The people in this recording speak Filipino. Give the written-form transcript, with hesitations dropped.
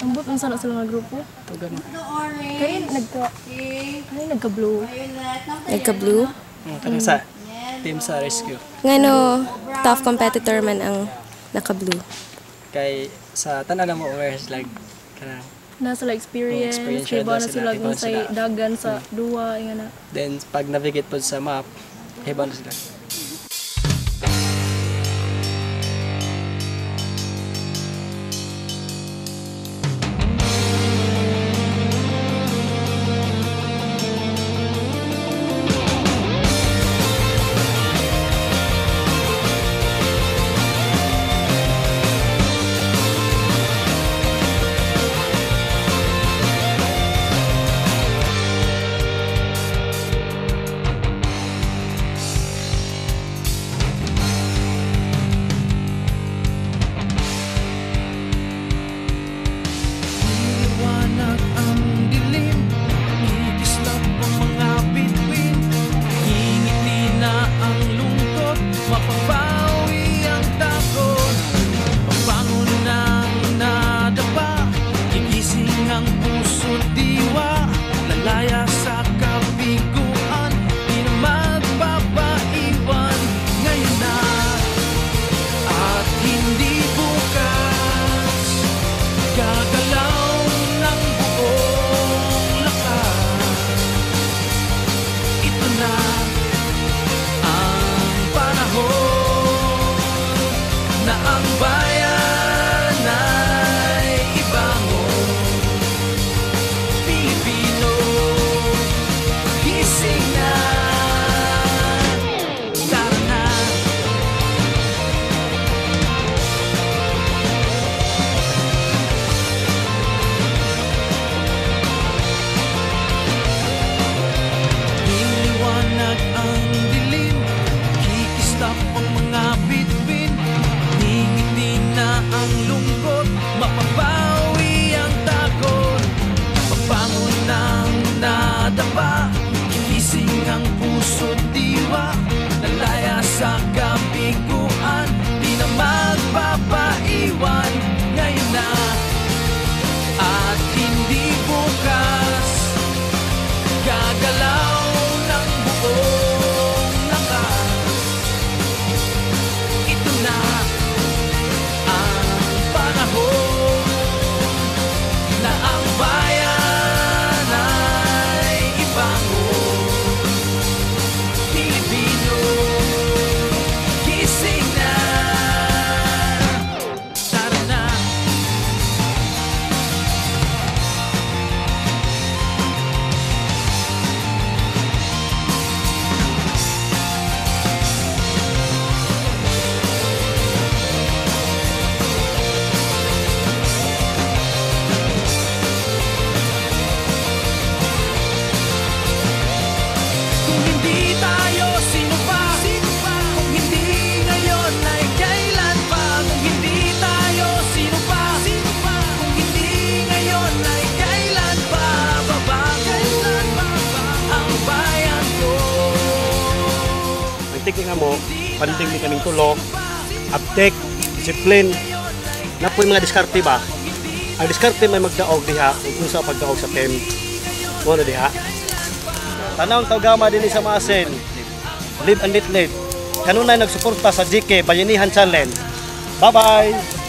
Ambot ang sana sila nga grupo. Tugan. Kaya nagka-blue. Nagka-blue? Kanang sa team sa rescue. Ngano, tough competitor man ang naka-blue. Kay sa tanan mo aware like kanang Nasa like experience, experience kaya na sila, sila kung hibaw sa sila. dagan sa duwa, nga na. then pag navigate po sa map, hibaw na sila. Tingin nga mo, panding ni kaming tulog, uptake, discipline, na po yung mga diskarte ba? Ang diskarte may magdaog diha, kung sa pagdaog sa team. Ano diha? Tanawang tawgama din sa Masin, live and let live. Kanunay nagsuporta sa GK Bayanihan Challenge. Bye-bye!